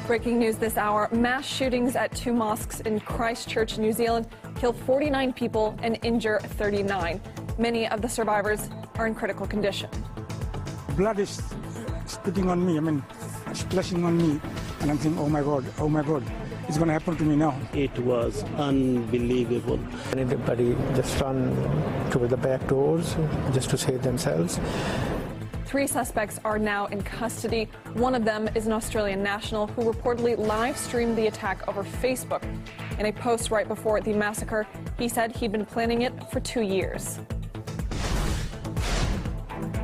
Breaking news this hour, mass shootings at two mosques in Christchurch, New Zealand kill 49 people and injure 39. Many of the survivors are in critical condition. Blood is spitting on me, splashing on me, and I'm thinking, oh my God, it's going to happen to me now. It was unbelievable. And everybody just run to the back doors just to save themselves. 3 suspects are now in custody. One of them is an Australian national who reportedly live-streamed the attack over Facebook. In a post right before the massacre, he said he'd been planning it for 2 years.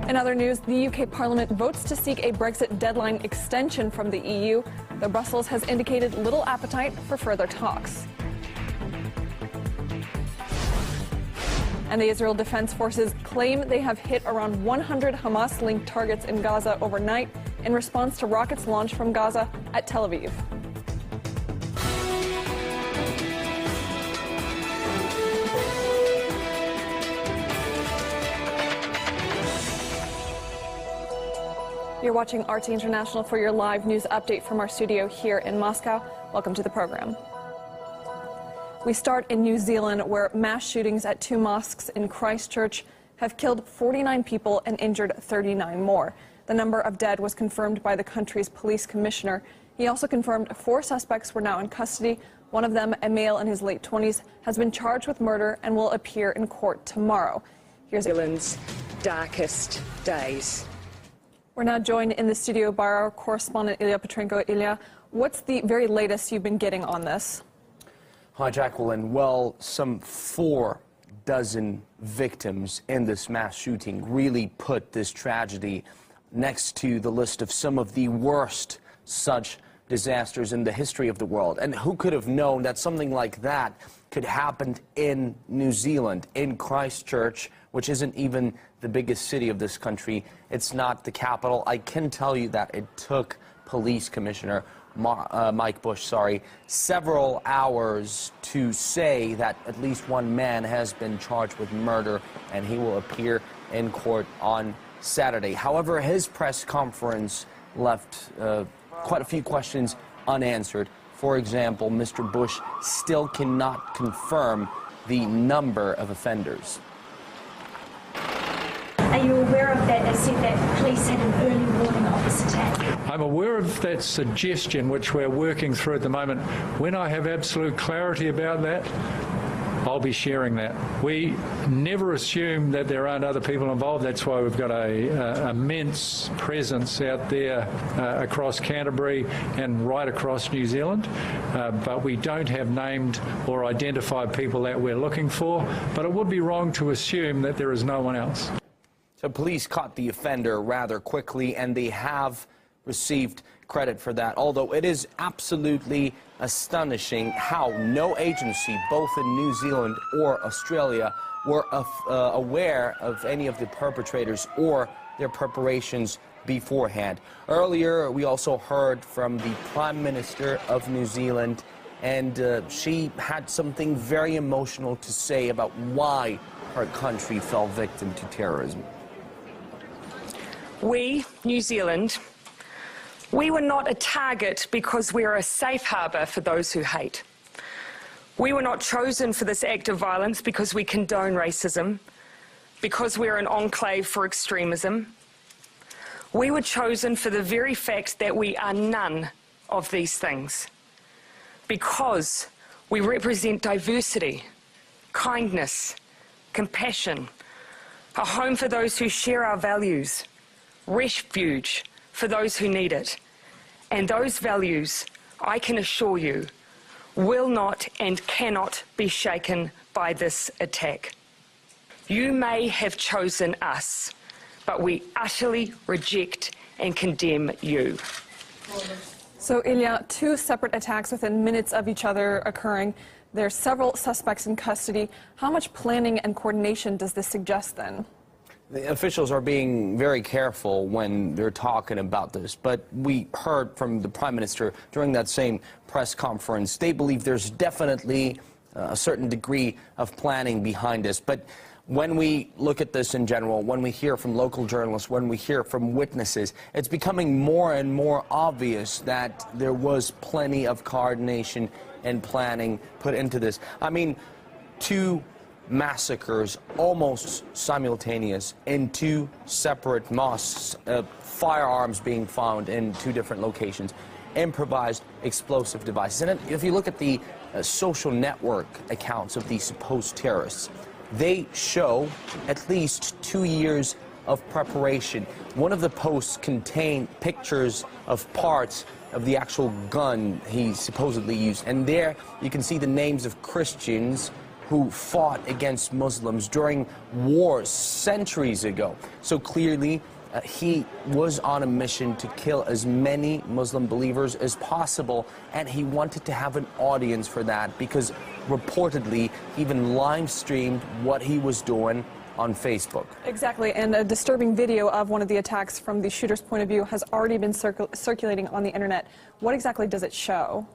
In other news, the UK Parliament votes to seek a Brexit deadline extension from the EU, though Brussels has indicated little appetite for further talks. And the Israel Defense Forces claim they have hit around 100 Hamas-linked targets in Gaza overnight in response to rockets launched from Gaza at Tel Aviv. You're watching RT International for your live news update from our studio here in Moscow. Welcome to the program. We start in New Zealand, where mass shootings at 2 mosques in Christchurch have killed 49 people and injured 39 more. The number of dead was confirmed by the country's police commissioner. He also confirmed 4 suspects were now in custody. One of them, a male in his late 20s, has been charged with murder and will appear in court tomorrow. Here's New Zealand's darkest days. We're now joined in the studio by our correspondent Ilya Petrenko. Ilya, what's the very latest you've been getting on this? Hi, Jacqueline. Well, some 4 dozen victims in this mass shooting really put this tragedy next to the list of some of the worst such disasters in the history of the world. And who could have known that something like that could happen in New Zealand, in Christchurch, which isn't even the biggest city of this country. It's not the capital. I can tell you that it took Police Commissioner Mike Bush, several hours to say that at least one man has been charged with murder and he will appear in court on Saturday. However, his press conference left quite a few questions unanswered. For example, Mr. Bush still cannot confirm the number of offenders. Are you aware of that? They said that police had an early warning of this attack. I'm aware of that suggestion, which we're working through at the moment. When I have absolute clarity about that, I'll be sharing that. We never assume that there aren't other people involved. That's why we've got a immense presence out there across Canterbury and right across New Zealand. But we don't have named or identified people that we're looking for. But it would be wrong to assume that there is no one else. So police caught the offender rather quickly, and they have received credit for that, although it is absolutely astonishing how no agency, both in New Zealand or Australia, were aware of any of the perpetrators or their preparations beforehand. Earlier, we also heard from the Prime Minister of New Zealand, and she had something very emotional to say about why her country fell victim to terrorism. We, New Zealand, we were not a target because we are a safe harbour for those who hate. We were not chosen for this act of violence because we condone racism, because we are an enclave for extremism. We were chosen for the very fact that we are none of these things, because we represent diversity, kindness, compassion, a home for those who share our values, refuge for those who need it. And those values, I can assure you, will not and cannot be shaken by this attack. You may have chosen us, but we utterly reject and condemn you. So, Ilya, 2 separate attacks within minutes of each other occurring. There are several suspects in custody. How much planning and coordination does this suggest then? The officials are being very careful when they're talking about this, but we heard from the Prime Minister during that same press conference. They believe there's definitely a certain degree of planning behind this. But when we look at this in general, when we hear from local journalists, when we hear from witnesses, it's becoming more and more obvious that there was plenty of coordination and planning put into this. I mean, 2 massacres almost simultaneous in 2 separate mosques, firearms being found in 2 different locations, improvised explosive devices. And if you look at the social network accounts of these supposed terrorists, they show at least 2 years of preparation. One of the posts contained pictures of parts of the actual gun he supposedly used. And there you can see the names of Christians who fought against Muslims during wars centuries ago. So clearly, he was on a mission to kill as many Muslim believers as possible, and he wanted to have an audience for that because reportedly he even live-streamed what he was doing on Facebook. Exactly, and a disturbing video of one of the attacks from the shooter's point of view has already been circulating on the internet. What exactly does it show?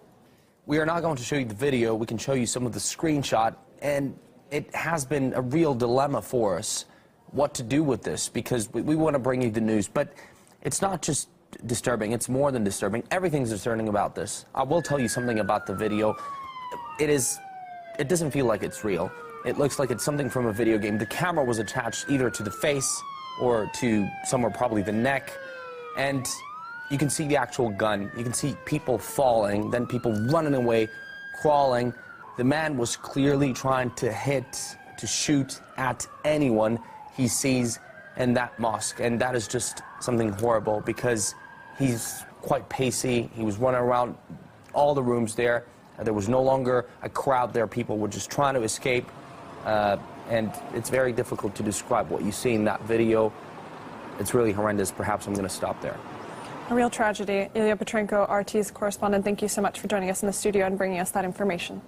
We are not going to show you the video. We can show you some of the screenshot, and it has been a real dilemma for us what to do with this, because we want to bring you the news. But it's not just disturbing, it's more than disturbing. Everything's disturbing about this. I will tell you something about the video. It doesn't feel like it's real. It looks like it's something from a video game. The camera was attached either to the face or to somewhere, probably the neck, and you can see the actual gun. You can see people falling, then people running away, crawling. The man was clearly trying to shoot at anyone he sees in that mosque, and that is just something horrible because he's quite pacey. He was running around all the rooms there. There was no longer a crowd there. People were just trying to escape, and it's very difficult to describe what you see in that video. It's really horrendous. Perhaps I'm going to stop there. A real tragedy. Ilya Petrenko, RT's correspondent, thank you so much for joining us in the studio and bringing us that information.